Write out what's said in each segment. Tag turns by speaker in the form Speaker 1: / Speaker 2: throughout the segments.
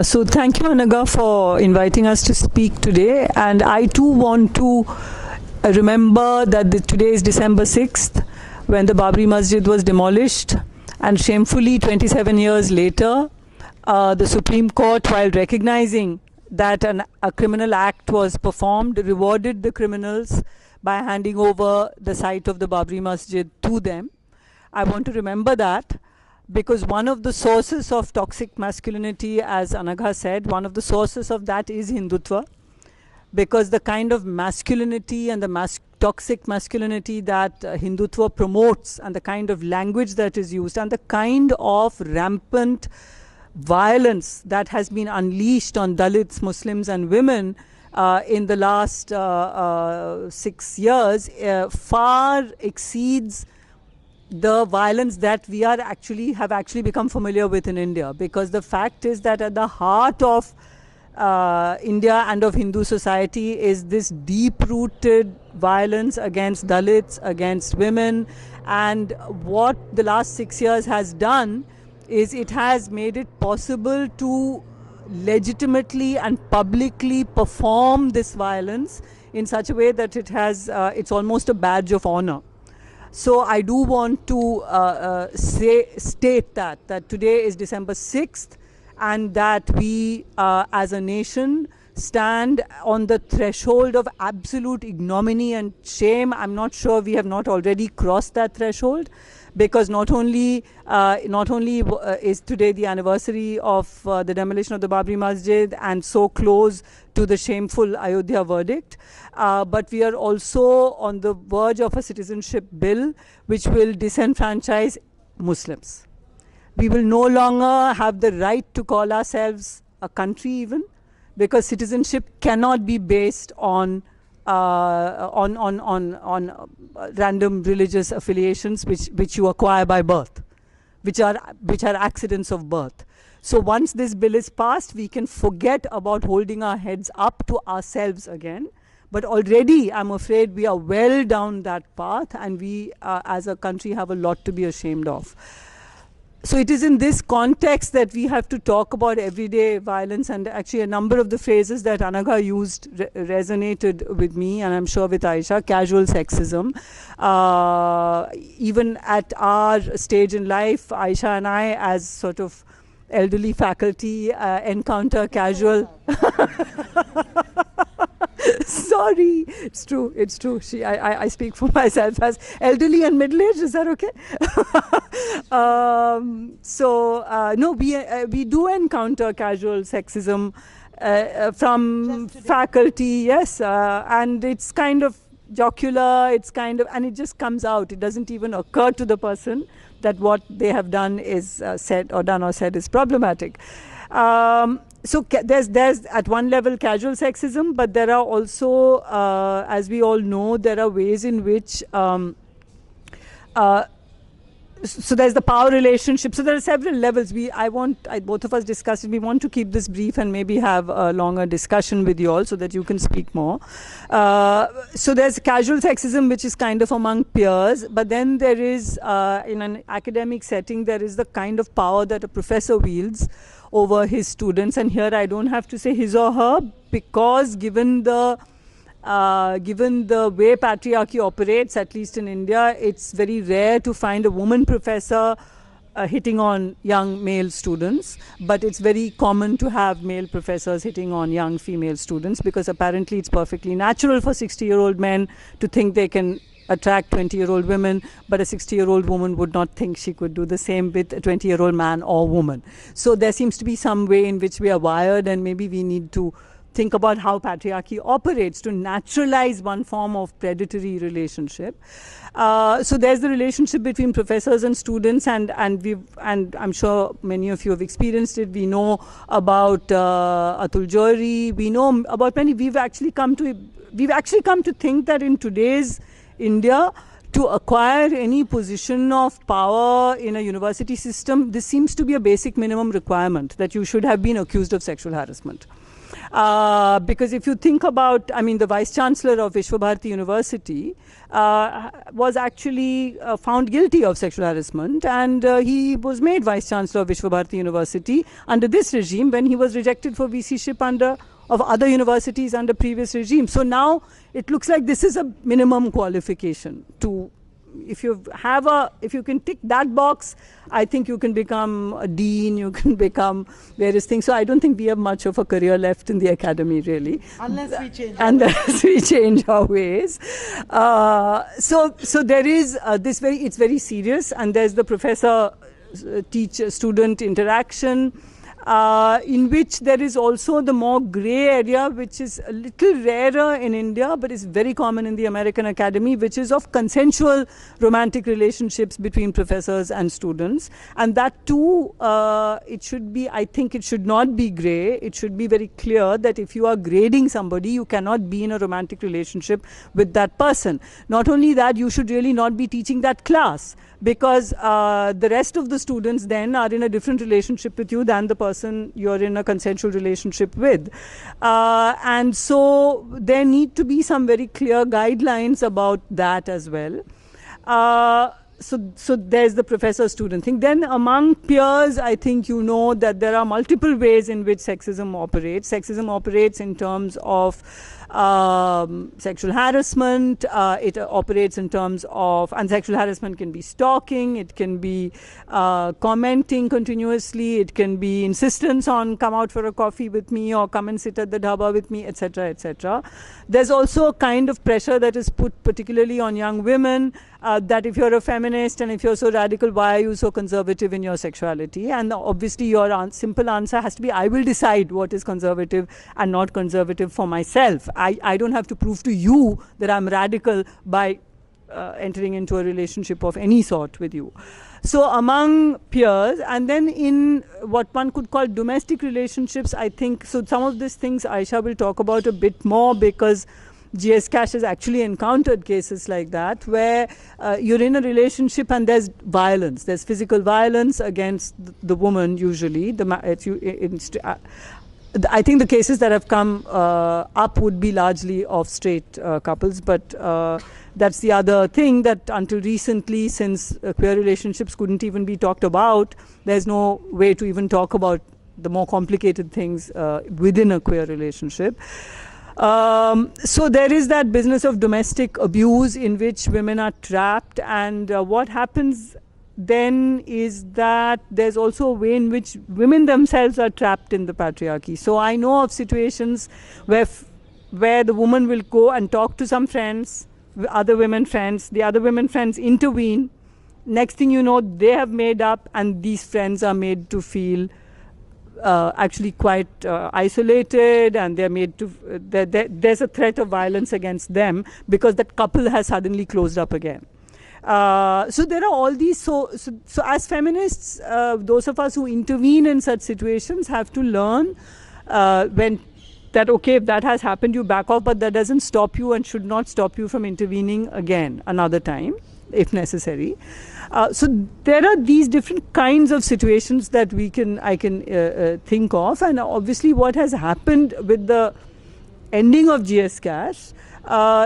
Speaker 1: So thank you, Anaga, for inviting us to speak today. And I too want to remember that today is December 6th, when the Babri Masjid was demolished. And shamefully, 27 years later, the Supreme Court, while recognizing that a criminal act was performed, rewarded the criminals by handing over the site of the Babri Masjid to them. I want to remember that, because one of the sources of toxic masculinity, as Anagha said, one of the sources of that is Hindutva, because the kind of masculinity and the toxic masculinity that Hindutva promotes, and the kind of language that is used, and the kind of rampant violence that has been unleashed on Dalits, Muslims and women in the last 6 years far exceeds the violence that we have actually become familiar with in India. Because the fact is that at the heart of India and of Hindu society is this deep-rooted violence against Dalits, against women. And what the last 6 years has done is it has made it possible to legitimately and publicly perform this violence in such a way that it's almost a badge of honor. So I do want to state that today is December 6th, and that we as a nation stand on the threshold of absolute ignominy and shame. I'm not sure we have not already crossed that threshold, because not only is today the anniversary of the demolition of the Babri Masjid and so close to the shameful Ayodhya verdict, but we are also on the verge of a citizenship bill which will disenfranchise Muslims. We will no longer have the right to call ourselves a country even, because citizenship cannot be based on random religious affiliations which you acquire by birth, which are accidents of birth. So once this bill is passed, we can forget about holding our heads up to ourselves again. But already, I'm afraid, we are well down that path, and we as a country have a lot to be ashamed of. So it is in this context that we have to talk about everyday violence, and actually a number of the phrases that Anagha used resonated with me, and I'm sure with Aisha. Casual sexism. Even at our stage in life, Aisha and I, as sort of elderly faculty, encounter casual... Sorry, it's true. I speak for myself as elderly and middle-aged. Is that okay? No, we do encounter casual sexism from faculty, yes, and it's kind of jocular. And it just comes out. It doesn't even occur to the person that what they have done is said is problematic. So there's at one level casual sexism, but there are also, as we all know, there are ways in which so there's the power relationship. So there are several levels. Both of us discussed it. We want to keep this brief and maybe have a longer discussion with you all so that you can speak more. So there's casual sexism, which is kind of among peers. But then there is, in an academic setting, there is the kind of power that a professor wields over his students. And here I don't have to say his or her, because given the way patriarchy operates, at least in India, it's very rare to find a woman professor hitting on young male students, but it's very common to have male professors hitting on young female students, because apparently it's perfectly natural for 60-year-old men to think they can attract 20-year-old women, but a 60-year-old woman would not think she could do the same with a 20-year-old man or woman. So there seems to be some way in which we are wired, and maybe we need to think about how patriarchy operates to naturalize one form of predatory relationship. So there's the relationship between professors and students, and I'm sure many of you have experienced it. We know about Atul Johri. We know about many. We've actually come to think that in today's India, to acquire any position of power in a university system, this seems to be a basic minimum requirement, that you should have been accused of sexual harassment. Because if you think about, I mean, the Vice Chancellor of Vishwabharati University was actually found guilty of sexual harassment, and he was made Vice Chancellor of Vishwabharati University under this regime when he was rejected for VC-ship of other universities under previous regime. So now it looks like this is a minimum qualification to, if you can tick that box, I think you can become a dean, you can become various things. So I don't think we have much of a career left in the academy, really. Unless we change our ways. So there is it's very serious, and there's the professor teacher-student interaction, in which there is also the more grey area, which is a little rarer in India, but is very common in the American academy, which is of consensual romantic relationships between professors and students. And that too, I think it should not be grey. It should be very clear that if you are grading somebody, you cannot be in a romantic relationship with that person. Not only that, you should really not be teaching that class, because the rest of the students then are in a different relationship with you than the person you're in a consensual relationship with. And so there need to be some very clear guidelines about that as well. So there's the professor-student thing. Then among peers, I think you know that there are multiple ways in which sexism operates. Sexism operates in terms of sexual harassment. It operates in terms of, and sexual harassment can be stalking, it can be commenting continuously, it can be insistence on come out for a coffee with me or come and sit at the dhaba with me, etc., etc. There's also a kind of pressure that is put particularly on young women, that if you're a feminist and if you're so radical, why are you so conservative in your sexuality? And obviously your simple answer has to be, I will decide what is conservative and not conservative for myself. I don't have to prove to you that I'm radical by entering into a relationship of any sort with you. So among peers, and then in what one could call domestic relationships, I think, so some of these things Aisha will talk about a bit more, because GS Cash has actually encountered cases like that, where you're in a relationship and there's violence. There's physical violence against the woman usually. I think the cases that have come up would be largely of straight couples, but that's the other thing, that until recently, since queer relationships couldn't even be talked about, there's no way to even talk about the more complicated things within a queer relationship. So there is that business of domestic abuse in which women are trapped, and what happens then is that there's also a way in which women themselves are trapped in the patriarchy. So I know of situations where the woman will go and talk to some friends, other women friends, the other women friends intervene. Next thing you know, they have made up, and these friends are made to feel actually quite isolated, and they're made to, there's a threat of violence against them because that couple has suddenly closed up again. So there are all these, so as feminists, those of us who intervene in such situations have to learn okay, if that has happened, you back off, but that doesn't stop you and should not stop you from intervening again another time, if necessary. So there are these different kinds of situations that I can think of, and obviously what has happened with the ending of GS Cash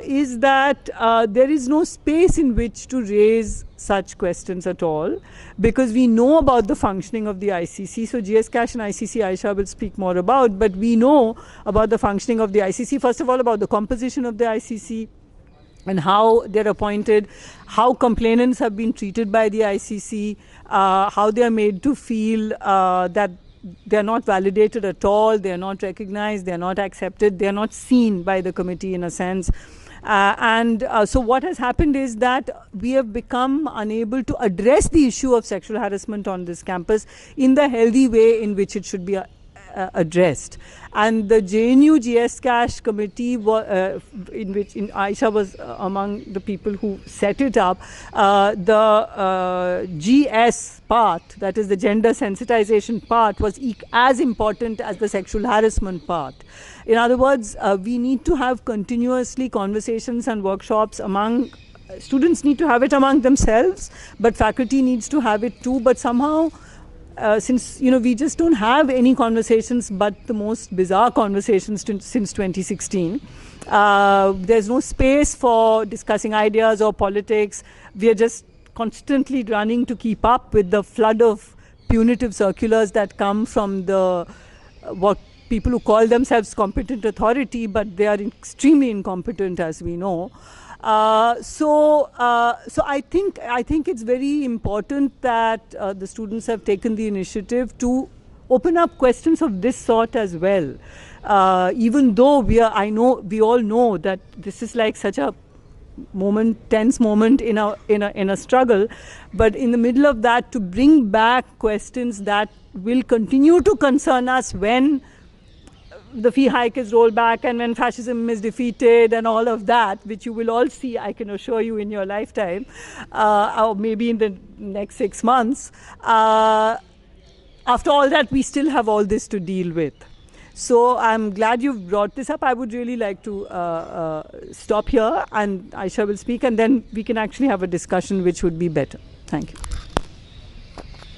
Speaker 1: is that there is no space in which to raise such questions at all, because we know about the functioning of the ICC. So GS Cash and ICC, Aisha will speak more about, but we know about the functioning of the ICC, first of all about the composition of the ICC, and how they're appointed, how complainants have been treated by the ICC, how they are made to feel that they are not validated at all, they are not recognized, they are not accepted, they are not seen by the committee in a sense. So what has happened is that we have become unable to address the issue of sexual harassment on this campus in the healthy way in which it should be addressed. And the JNU GS Cash committee, in which Aisha was among the people who set it up, the GS part, that is the gender sensitization part, was as important as the sexual harassment part. In other words, we need to have continuously conversations and workshops among students, need to have it among themselves, but faculty needs to have it too, but somehow since we just don't have any conversations but the most bizarre conversations since 2016. There's no space for discussing ideas or politics. We are just constantly running to keep up with the flood of punitive circulars that come from the what people who call themselves competent authority, but they are extremely incompetent, as we know. So I think it's very important that the students have taken the initiative to open up questions of this sort as well. Even though we all know that this is like such a tense moment in a struggle, but in the middle of that, to bring back questions that will continue to concern us when the fee hike is rolled back and when fascism is defeated and all of that, which you will all see, I can assure you, in your lifetime, or maybe in the next 6 months. After all that, we still have all this to deal with. So I'm glad you've brought this up. I would really like to stop here, and Aisha will speak, and then we can actually have a discussion which would be better. Thank you.